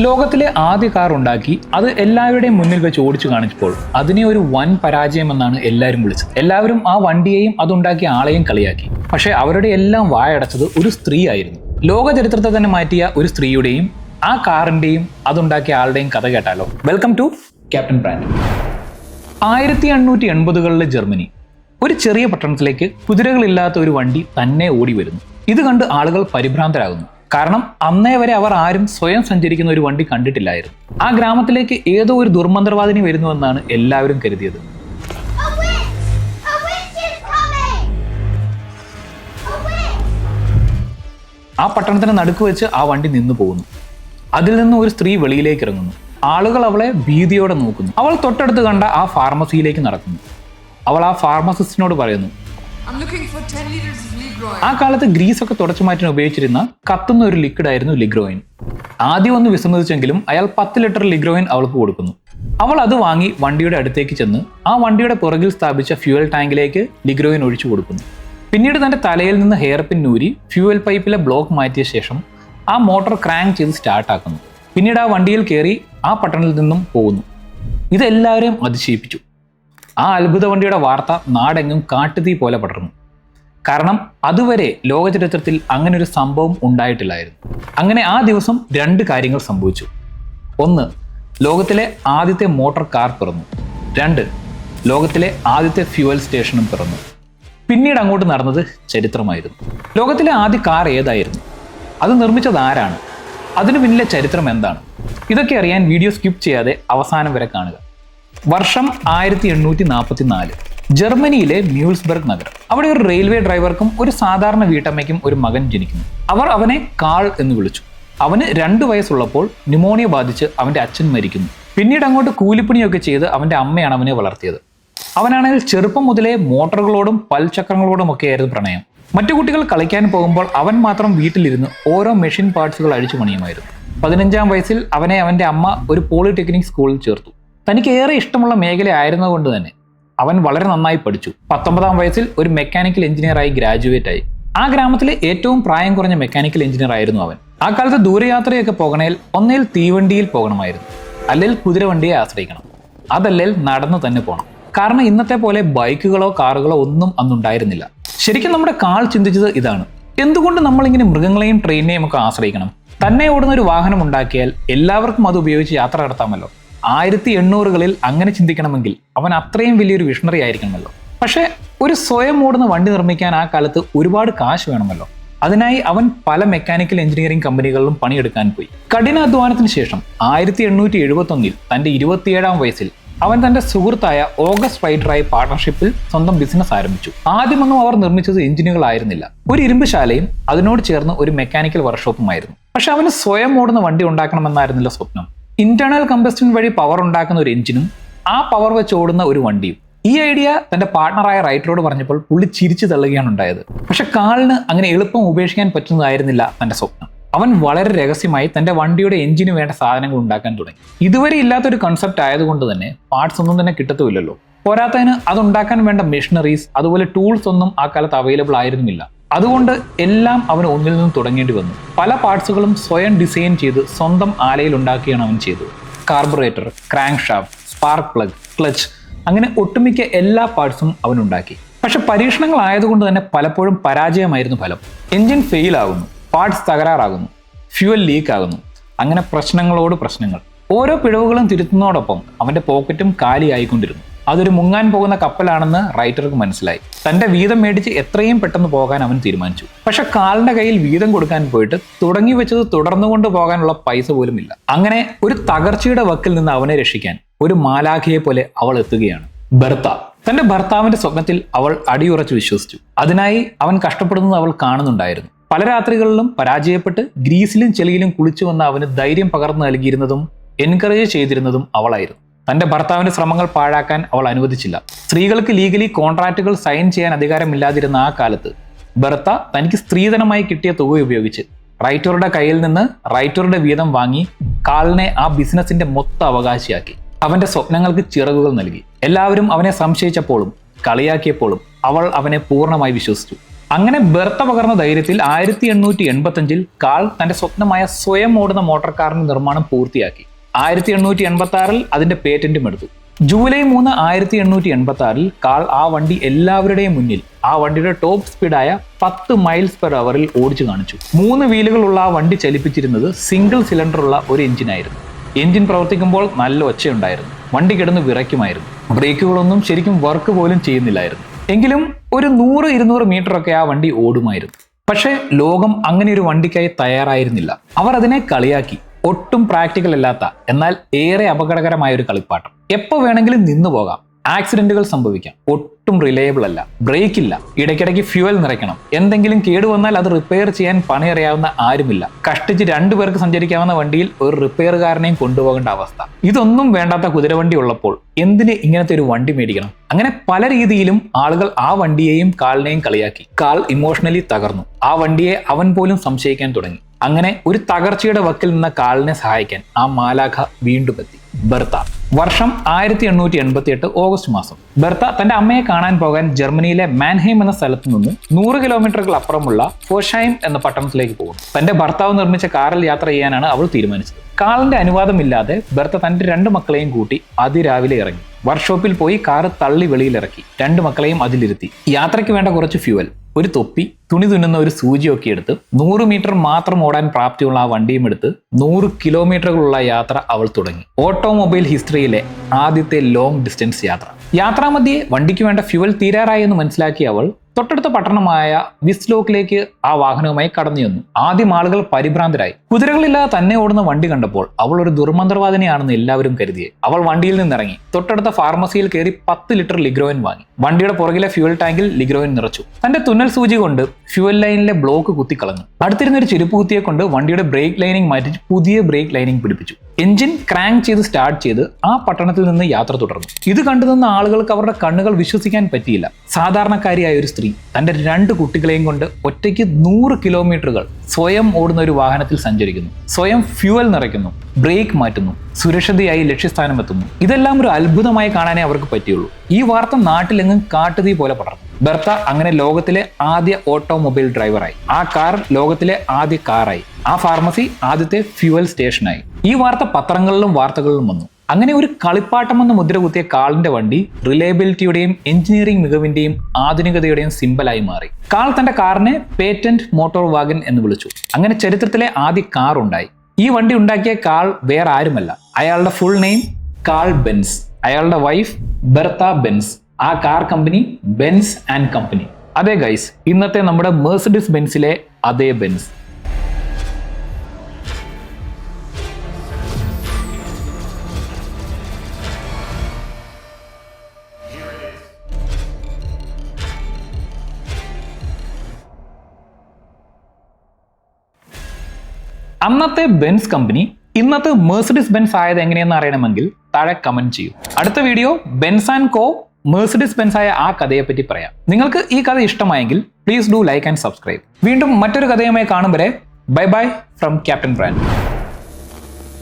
ലോകത്തിലെ ആദ്യ കാർ ഉണ്ടാക്കി അത് എല്ലാവരുടെയും മുന്നിൽ വെച്ച് ഓടിച്ചു കാണിച്ചപ്പോൾ അതിനെ ഒരു വൻ പരാജയമെന്നാണ് എല്ലാവരും വിളിച്ചത്. എല്ലാവരും ആ വണ്ടിയെയും അതുണ്ടാക്കിയ ആളെയും കളിയാക്കി. പക്ഷെ അവരുടെ എല്ലാം വായടച്ചത് ഒരു സ്ത്രീ ആയിരുന്നു. ലോക ചരിത്രത്തെ തന്നെ മാറ്റിയ ഒരു സ്ത്രീയുടെയും ആ കാറിന്റെയും അതുണ്ടാക്കിയ ആളുടെയും കഥ കേട്ടാലോ? Welcome to captain brand. 1880കളിലെ ജർമ്മനി. ഒരു ചെറിയ പട്ടണത്തിലേക്ക് കുതിരകളില്ലാത്ത ഒരു വണ്ടി തന്നെ ഓടി വരുന്നു. ഇത് കണ്ട് ആളുകൾ പരിഭ്രാന്തരാകുന്നു. കാരണം അന്നേ വരെ അവർ ആരും സ്വയം സഞ്ചരിക്കുന്ന ഒരു വണ്ടി കണ്ടിട്ടില്ലായിരുന്നു. ആ ഗ്രാമത്തിലേക്ക് ഏതോ ഒരു ദുർമന്ത്രവാദിനി വരുന്നുവെന്നാണ് എല്ലാവരും കരുതിയത്. ആ പട്ടണത്തിന് നടുക്ക് വെച്ച് ആ വണ്ടി നിന്നു പോകുന്നു. അതിൽ നിന്ന് ഒരു സ്ത്രീ വെളിയിലേക്ക് ഇറങ്ങുന്നു. ആളുകൾ അവളെ ഭീതിയോടെ നോക്കുന്നു. അവൾ തൊട്ടടുത്ത് കണ്ട ആ ഫാർമസിയിലേക്ക് നടക്കുന്നു. അവൾ ആ ഫാർമസിസ്റ്റിനോട് പറയുന്നു, ആ കാലത്ത് ഗ്രീസ് ഒക്കെ തുടച്ചു മാറ്റാൻ ഉപയോഗിച്ചിരുന്ന കത്തുന്ന ഒരു ലിക്വിഡ് ആയിരുന്നു ലിഗ്രോയിൻ. ആദ്യം ഒന്ന് വിസമ്മതിച്ചെങ്കിലും അയാൾ 10 ലിറ്റർ ലിഗ്രോയിൻ അവൾക്ക് കൊടുക്കുന്നു. അവൾ അത് വാങ്ങി വണ്ടിയുടെ അടുത്തേക്ക് ചെന്ന് ആ വണ്ടിയുടെ പുറകിൽ സ്ഥാപിച്ച ഫ്യൂവൽ ടാങ്കിലേക്ക് ലിഗ്രോയിൻ ഒഴിച്ചു കൊടുക്കുന്നു. പിന്നീട് തന്റെ തലയിൽ നിന്ന് ഹെയർ പിൻ ഊരി ഫ്യൂവൽ പൈപ്പിലെ ബ്ലോക്ക് മാറ്റിയ ശേഷം ആ മോട്ടോർ ക്രാങ്ക് ചെയ്ത് സ്റ്റാർട്ടാക്കുന്നു. പിന്നീട് ആ വണ്ടിയിൽ കയറി ആ പട്ടണത്തിൽ നിന്നും പോകുന്നു. ഇതെല്ലാവരെയും അതിശയിപ്പിച്ചു. ആ അത്ഭുത വണ്ടിയുടെ വാർത്ത നാടെങ്ങും കാട്ടുതീ പോലെ പടർന്നു. കാരണം അതുവരെ ലോക ചരിത്രത്തിൽ അങ്ങനെ ഒരു സംഭവം ഉണ്ടായിട്ടില്ലായിരുന്നു. അങ്ങനെ ആ ദിവസം 2 കാര്യങ്ങൾ സംഭവിച്ചു. 1. ലോകത്തിലെ ആദ്യത്തെ മോട്ടോർ കാർ പിറന്നു. 2. ലോകത്തിലെ ആദ്യത്തെ ഫ്യൂവൽ സ്റ്റേഷനും പിറന്നു. പിന്നീട് അങ്ങോട്ട് നടന്നത് ചരിത്രമായിരുന്നു. ലോകത്തിലെ ആദ്യ കാർ ഏതായിരുന്നു? അത് നിർമ്മിച്ചത് ആരാണ്? അതിനു പിന്നിലെ ചരിത്രം എന്താണ്? ഇതൊക്കെ അറിയാൻ വീഡിയോ സ്കിപ്പ് ചെയ്യാതെ അവസാനം വരെ കാണുക. വർഷം 1844. ജർമ്മനിയിലെ മ്യൂൾസ്ബർഗ് നഗരം. അവിടെ ഒരു റെയിൽവേ ഡ്രൈവർക്കും ഒരു സാധാരണ വീട്ടമ്മയ്ക്കും ഒരു മകൻ ജനിക്കുന്നു. അവർ അവനെ കാൾ എന്ന് വിളിച്ചു. അവന് 2 വയസ്സുള്ളപ്പോൾ ന്യൂമോണിയ ബാധിച്ച് അവന്റെ അച്ഛൻ മരിക്കുന്നു. പിന്നീട് അങ്ങോട്ട് കൂലിപ്പണിയൊക്കെ ചെയ്ത് അവന്റെ അമ്മയാണ് അവനെ വളർത്തിയത്. അവനാണെങ്കിൽ ചെറുപ്പം മുതലേ മോട്ടോറുകളോടും പൽചക്രങ്ങളോടും ഒക്കെയായിരുന്നു പ്രണയം. മറ്റു കുട്ടികൾ കളിക്കാൻ പോകുമ്പോൾ അവൻ മാത്രം വീട്ടിലിരുന്ന് ഓരോ മെഷീൻ പാർട്സുകൾ അഴിച്ചു പണിയുമായിരുന്നു. 15-ാം വയസ്സിൽ അവനെ അവന്റെ അമ്മ ഒരു പോളിടെക്നിക് സ്കൂളിൽ ചേർത്തു. തനിക്ക് ഏറെ ഇഷ്ടമുള്ള മേഖല ആയിരുന്നതുകൊണ്ട് തന്നെ അവൻ വളരെ നന്നായി പഠിച്ചു. 19-ാം വയസ്സിൽ ഒരു മെക്കാനിക്കൽ എഞ്ചിനീയറായി ഗ്രാജുവേറ്റ് ആയി. ആ ഗ്രാമത്തിലെ ഏറ്റവും പ്രായം കുറഞ്ഞ മെക്കാനിക്കൽ എഞ്ചിനീയർ ആയിരുന്നു അവൻ. ആ കാലത്ത് ദൂരയാത്രയൊക്കെ പോകണേൽ ഒന്നേൽ തീവണ്ടിയിൽ പോകണമായിരുന്നു, അല്ലെങ്കിൽ കുതിരവണ്ടിയെ ആശ്രയിക്കണം, അതല്ലേൽ നടന്നു തന്നെ പോകണം. കാരണം ഇന്നത്തെ പോലെ ബൈക്കുകളോ കാറുകളോ ഒന്നും അന്നുണ്ടായിരുന്നില്ല. ശരിക്കും നമ്മുടെ കാൾ ചിന്തിച്ചത് ഇതാണ്: എന്തുകൊണ്ട് നമ്മളിങ്ങനെ മൃഗങ്ങളെയും ട്രെയിനിനെയും ഒക്കെ ആശ്രയിക്കണം? തന്നെ ഓടുന്ന ഒരു വാഹനം ഉണ്ടാക്കിയാൽ എല്ലാവർക്കും അത് ഉപയോഗിച്ച് യാത്ര നടത്താമല്ലോ. 1800കളിൽ അങ്ങനെ ചിന്തിക്കണമെങ്കിൽ അവൻ അത്രയും വലിയൊരു വിഷണറി ആയിരിക്കണമല്ലോ. പക്ഷേ ഒരു സ്വയം ഓടുന്ന വണ്ടി നിർമ്മിക്കാൻ ആ കാലത്ത് ഒരുപാട് കാശ് വേണമല്ലോ. അതിനായി അവൻ പല മെക്കാനിക്കൽ എഞ്ചിനീയറിംഗ് കമ്പനികളിലും പണിയെടുക്കാൻ പോയി. കഠിനാധ്വാനത്തിന് ശേഷം 1871 തന്റെ 27-ാം വയസ്സിൽ അവൻ തന്റെ സുഹൃത്തായ ഓഗസ്റ്റ് റൈറ്ററായി പാർട്ണർഷിപ്പിൽ സ്വന്തം ബിസിനസ് ആരംഭിച്ചു. ആദ്യമൊന്നും അവർ നിർമ്മിച്ചത് എഞ്ചിനുകളായിരുന്നില്ല. ഒരു ഇരുമ്പ് ശാലയും അതിനോട് ചേർന്ന് ഒരു മെക്കാനിക്കൽ വർക്ക്ഷോപ്പുമായിരുന്നു. പക്ഷെ അവന് സ്വയം ഓടുന്ന വണ്ടി ഉണ്ടാക്കണമെന്നായിരുന്നില്ല സ്വപ്നം. ഇന്റേണൽ കമ്പസ്റ്റൻ വഴി പവർ ഉണ്ടാക്കുന്ന ഒരു എഞ്ചിനും ആ പവർ വെച്ച് ഓടുന്ന ഒരു വണ്ടിയും. ഈ ഐഡിയ തന്റെ പാർട്ണറായ റൈറ്ററോട് പറഞ്ഞപ്പോൾ പുള്ളി ചിരിച്ചു തള്ളുകയാണ് ഉണ്ടായത്. പക്ഷെ കാളിന് അങ്ങനെ എളുപ്പം ഉപേക്ഷിക്കാൻ പറ്റുന്നതായിരുന്നില്ല തന്റെ സ്വപ്നം. അവൻ വളരെ രഹസ്യമായി തന്റെ വണ്ടിയുടെ എഞ്ചിന് വേണ്ട സാധനങ്ങൾ ഉണ്ടാക്കാൻ തുടങ്ങി. ഇതുവരെ ഇല്ലാത്തൊരു കൺസെപ്റ്റ് ആയതുകൊണ്ട് തന്നെ പാർട്സ് ഒന്നും തന്നെ കിട്ടത്തുമില്ലല്ലോ. പോരാത്തതിന് അതുണ്ടാക്കാൻ വേണ്ട മെഷീനറീസ് അതുപോലെ ടൂൾസ് ഒന്നും ആ കാലത്ത് അവൈലബിൾ ആയിരുന്നില്ല. അതുകൊണ്ട് എല്ലാം അവന് ഒന്നിൽ നിന്നും തുടങ്ങേണ്ടി വന്നു. പല പാർട്സുകളും സ്വയം ഡിസൈൻ ചെയ്ത് സ്വന്തം ആലയിൽ ഉണ്ടാക്കിയാണ് അവൻ ചെയ്തത്. Carburettor, crank shaft, spark plug, clutch, അങ്ങനെ ഒട്ടുമിക്ക എല്ലാ പാർട്സും അവൻ ഉണ്ടാക്കി. പക്ഷെ പരീക്ഷണങ്ങളായതുകൊണ്ട് തന്നെ പലപ്പോഴും പരാജയമായിരുന്നു ഫലം. എഞ്ചിൻ ഫെയിൽ ആകുന്നു, പാർട്സ് തകരാറാകുന്നു, ഫ്യൂവൽ ലീക്ക് ആകുന്നു, അങ്ങനെ പ്രശ്നങ്ങളോട് പ്രശ്നങ്ങൾ. ഓരോ പിഴവുകളും തിരുത്തുന്നതോടൊപ്പം അവന്റെ പോക്കറ്റും കാലിയായിക്കൊണ്ടിരുന്നു. അതൊരു മുങ്ങാൻ പോകുന്ന കപ്പലാണെന്ന് റൈറ്റർക്ക് മനസ്സിലായി. തന്റെ വീതം മേടിച്ച് എത്രയും പെട്ടെന്ന് പോകാൻ അവൻ തീരുമാനിച്ചു. പക്ഷെ കാളിന്റെ കയ്യിൽ വീതം കൊടുക്കാൻ പോയിട്ട് തുടങ്ങി വെച്ചത് തുടർന്നുകൊണ്ട് പോകാനുള്ള പൈസ പോലും ഇല്ല. അങ്ങനെ ഒരു തകർച്ചയുടെ വക്കിൽ നിന്ന് അവനെ രക്ഷിക്കാൻ ഒരു മാലാഖയെ പോലെ അവൾ എത്തുകയാണ്. ബെർത്ത. തന്റെ ഭർത്താവിന്റെ സ്വപ്നത്തിൽ അവൾ അടിയുറച്ച് വിശ്വസിച്ചു. അതിനായി അവൻ കഷ്ടപ്പെടുന്നത് അവൾ കാണുന്നുണ്ടായിരുന്നു. പല രാത്രികളിലും പരാജയപ്പെട്ട് ഗ്രീസിലും ചെളിയിലും കുളിച്ചു വന്ന അവന് ധൈര്യം പകർന്നു നൽകിയിരുന്നതും എൻകറേജ് ചെയ്തിരുന്നതും അവളായിരുന്നു. തന്റെ ഭർത്താവിന്റെ ശ്രമങ്ങൾ പാഴാക്കാൻ അവൾ അനുവദിച്ചില്ല. സ്ത്രീകൾക്ക് ലീഗലി കോൺട്രാക്റ്റുകൾ സൈൻ ചെയ്യാൻ അധികാരമില്ലാതിരുന്ന ആ കാലത്ത് ബെർത്ത തനിക്ക് സ്ത്രീധനമായി കിട്ടിയ തുക ഉപയോഗിച്ച് റൈറ്ററുടെ കയ്യിൽ നിന്ന് റൈറ്ററുടെ വീതം വാങ്ങി കാളിനെ ആ ബിസിനസിന്റെ മൊത്ത അവകാശിയാക്കി. അവന്റെ സ്വപ്നങ്ങൾക്ക് ചിറകുകൾ നൽകി. എല്ലാവരും അവനെ സംശയിച്ചപ്പോഴും കളിയാക്കിയപ്പോഴും അവൾ അവനെ പൂർണ്ണമായി വിശ്വസിച്ചു. അങ്ങനെ ബെർത്ത പകർന്ന ധൈര്യത്തിൽ 1885 കാൾ തന്റെ സ്വപ്നമായ സ്വയം ഓടുന്ന മോട്ടോർ കാറിന്റെ നിർമ്മാണം പൂർത്തിയാക്കി. 1886 അതിന്റെ പേറ്റന്റും എടുത്തു. ജൂലൈ 3, 1886 കാൾ ആ വണ്ടി എല്ലാവരുടെയും മുന്നിൽ ആ വണ്ടിയുടെ ടോപ്പ് സ്പീഡായ 10 മൈൽസ് പെർ അവറിൽ ഓടിച്ചു കാണിച്ചു. 3 വീലുകളുള്ള ആ വണ്ടി ചലിപ്പിച്ചിരുന്നത് സിംഗിൾ സിലിണ്ടറുള്ള ഒരു എഞ്ചിനായിരുന്നു. എഞ്ചിൻ പ്രവർത്തിക്കുമ്പോൾ നല്ല ഒച്ചയുണ്ടായിരുന്നു. വണ്ടി കിടന്ന് വിറയ്ക്കുമായിരുന്നു. ബ്രേക്കുകളൊന്നും ശരിക്കും വർക്ക് പോലും ചെയ്യുന്നില്ലായിരുന്നു. എങ്കിലും ഒരു 100-200 മീറ്ററൊക്കെ ആ വണ്ടി ഓടുമായിരുന്നു. പക്ഷേ ലോകം അങ്ങനെ ഒരു വണ്ടിക്കായി തയ്യാറായിരുന്നില്ല. അവർ അതിനെ കളിയാക്കി. ഒട്ടും പ്രാക്ടിക്കൽ അല്ലാത്ത എന്നാൽ ഏറെ അപകടകരമായ ഒരു കളിപ്പാട്ടം. എപ്പോൾ വേണമെങ്കിലും നിന്നു പോകാം, ആക്സിഡന്റുകൾ സംഭവിക്കാം, ഒട്ടും റിലയബിൾ അല്ല, ബ്രേക്ക് ഇല്ല, ഇടയ്ക്കിടയ്ക്ക് ഫ്യൂവൽ നിറയ്ക്കണം, എന്തെങ്കിലും കേടുവന്നാൽ അത് റിപ്പയർ ചെയ്യാൻ പണിയറിയാവുന്ന ആരുമില്ല, കഷ്ടിച്ച് 2 പേർക്ക് സഞ്ചരിക്കാവുന്ന വണ്ടിയിൽ ഒരു റിപ്പയറുകാരനെയും കൊണ്ടുപോകേണ്ട അവസ്ഥ. ഇതൊന്നും വേണ്ടാത്ത കുതിരവണ്ടി ഉള്ളപ്പോൾ എന്തിന് ഇങ്ങനത്തെ ഒരു വണ്ടി മേടിക്കണം? അങ്ങനെ പല രീതിയിലും ആളുകൾ ആ വണ്ടിയെയും കാളിനെയും കളിയാക്കി. കാൾ ഇമോഷണലി തകർന്നു. ആ വണ്ടിയെ അവൻ പോലും സംശയിക്കാൻ തുടങ്ങി. അങ്ങനെ ഒരു തകർച്ചയുടെ വക്കിൽ നിന്ന കാളിനെ സഹായിക്കാൻ ആ മാലാഖ വീണ്ടും എത്തി. ബെർത്ത. വർഷം 1888 ഓഗസ്റ്റ് മാസം. ബെർത്ത തന്റെ അമ്മയെ കാണാൻ പോകാൻ ജർമ്മനിയിലെ മാൻഹൈം എന്ന സ്ഥലത്ത് നിന്ന് 100 കിലോമീറ്ററുകൾ അപ്പുറമുള്ള ഫോഷൈം എന്ന പട്ടണത്തിലേക്ക് പോകുന്നു. തന്റെ ഭർത്താവ് നിർമ്മിച്ച കാറിൽ യാത്ര ചെയ്യാനാണ് അവൾ തീരുമാനിച്ചത്. കാളിന്റെ അനുവാദമില്ലാതെ ബെർത്ത തന്റെ 2 മക്കളെയും കൂട്ടി അതിരാവിലെ ഇറങ്ങി. വർക്ക്ഷോപ്പിൽ പോയി കാറ് തള്ളി വെളിയിലിറക്കി. 2 മക്കളെയും അതിലിരുത്തി. യാത്രയ്ക്ക് വേണ്ട കുറച്ച് ഫ്യൂവൽ, ഒരു തൊപ്പി, തുണി തുന്നുന്ന ഒരു സൂചിയൊക്കെ എടുത്ത് 100 മീറ്റർ മാത്രം ഓടാൻ പ്രാപ്തിയുള്ള ആ വണ്ടിയും എടുത്ത് 100 കിലോമീറ്ററുകളുള്ള യാത്ര അവൾ തുടങ്ങി. ഓട്ടോമൊബൈൽ ഹിസ്റ്ററിയിലെ ആദ്യത്തെ ലോങ് ഡിസ്റ്റൻസ് യാത്ര. യാത്രാമധ്യേ വണ്ടിക്ക് വേണ്ട ഫ്യൂവൽ തീരാറായി എന്ന് മനസ്സിലാക്കിയ അവൾ തൊട്ടടുത്ത പട്ടണമായ വിസ്ലോക്കിലേക്ക് ആ വാഹനവുമായി കടന്നു ചെന്നു. ആദ്യം ആളുകൾ പരിഭ്രാന്തരായി. കുതിരകളില്ലാതെ തന്നെ ഓടുന്ന വണ്ടി കണ്ടപ്പോൾ അവൾ ഒരു ദുർമന്ത്രവാദിനിയാണെന്ന് എല്ലാവരും കരുതിയെ. അവൾ വണ്ടിയിൽ നിന്നിറങ്ങി തൊട്ടടുത്ത ഫാർമസിയിൽ കയറി 10 ലിറ്റർ ലിഗ്രോയിൻ വാങ്ങി. വണ്ടിയുടെ പുറകിലെ ഫ്യൂവൽ ടാങ്കിൽ ലിഗ്രോയിൻ നിറച്ചു. തന്റെ തുന്നൽ സൂചി കൊണ്ട് ഫ്യൂവൽ ലൈനിലെ ബ്ലോക്ക് കുത്തിക്കളഞ്ഞു. അടുത്തിരുന്ന ഒരു ചെരുപ്പ് കുത്തിയെ കൊണ്ട് വണ്ടിയുടെ ബ്രേക്ക് ലൈനിങ് മാറ്റി പുതിയ ബ്രേക്ക് ലൈനിങ് പിടിപ്പിച്ചു. എഞ്ചിൻ ക്രാങ്ക് ചെയ്ത് സ്റ്റാർട്ട് ചെയ്ത് ആ പട്ടണത്തിൽ നിന്ന് യാത്ര തുടർന്നു. ഇത് കണ്ടുനിന്ന ആളുകൾക്ക് അവരുടെ കണ്ണുകൾ വിശ്വസിക്കാൻ പറ്റിയില്ല. സാധാരണക്കാരിയായ ഒരു സ്ത്രീ തന്റെ 2 കുട്ടികളെയും കൊണ്ട് ഒറ്റയ്ക്ക് 100 കിലോമീറ്ററുകൾ സ്വയം ഓടുന്ന ഒരു വാഹനത്തിൽ സഞ്ചരിക്കുന്നു. സ്വയം ഫ്യൂവൽ നിറയ്ക്കുന്നു, ബ്രേക്ക് മാറ്റുന്നു, സുരക്ഷിതയായി ലക്ഷ്യസ്ഥാനം എത്തുന്നു. ഇതെല്ലാം ഒരു അത്ഭുതമായി കാണാനേ അവർക്ക് പറ്റിയുള്ളൂ. ഈ വാർത്ത നാട്ടിലെങ്ങും കാട്ടുതീ പോലെ പടർന്നു. ബെർത്ത അങ്ങനെ ലോകത്തിലെ ആദ്യ ഓട്ടോമൊബൈൽ ഡ്രൈവറായി. ആ കാർ ലോകത്തിലെ ആദ്യ കാറായി. ആ ഫാർമസി ആദ്യത്തെ ഫ്യൂവൽ സ്റ്റേഷനായി. ഈ വാർത്ത പത്രങ്ങളിലും വാർത്തകളിലും വന്നു. അങ്ങനെ ഒരു കളിപ്പാട്ടമെന്ന് മുദ്ര കുത്തിയ കാളിന്റെ വണ്ടി റിലയബിലിറ്റിയുടെയും എഞ്ചിനീയറിംഗ് മികവിന്റെയും ആധുനികതയുടെയും സിംബലായി മാറി. കാൾ തന്റെ കാറിനെ പേറ്റന്റ് മോട്ടോർ വാഗൻ എന്ന് വിളിച്ചു. അങ്ങനെ ചരിത്രത്തിലെ ആദ്യ കാർ ഉണ്ടായി. ഈ വണ്ടി ഉണ്ടാക്കിയ കാൾ വേറെ ആരുമല്ല. അയാളുടെ ഫുൾ നെയിം കാൾ ബെൻസ്. അയാളുടെ വൈഫ് ബെർത്ത ബെൻസ്. ആ car company Benz and company. അതെ ഗൈസ്, ഇന്നത്തെ നമ്മുടെ മെഴ്സിഡീസ് ബെൻസിലെ അതേ ബെൻസ്. അന്നത്തെ ബെൻസ് കമ്പനി ഇന്നത്തെ മെഴ്സിഡീസ് ബെൻസ് ആയത് എങ്ങനെയെന്ന് അറിയണമെങ്കിൽ താഴെ കമന്റ് ചെയ്യൂ. അടുത്ത video Benz and co Mercedes Benz ആയ ആ കഥയെപ്പറ്റി പറയാം. നിങ്ങൾക്ക് ഈ കഥ ഇഷ്ടമായെങ്കിൽ please do like and subscribe. വീണ്ടും മറ്റൊരു കഥയുമായി കാണും വരെ bye bye from captain brand.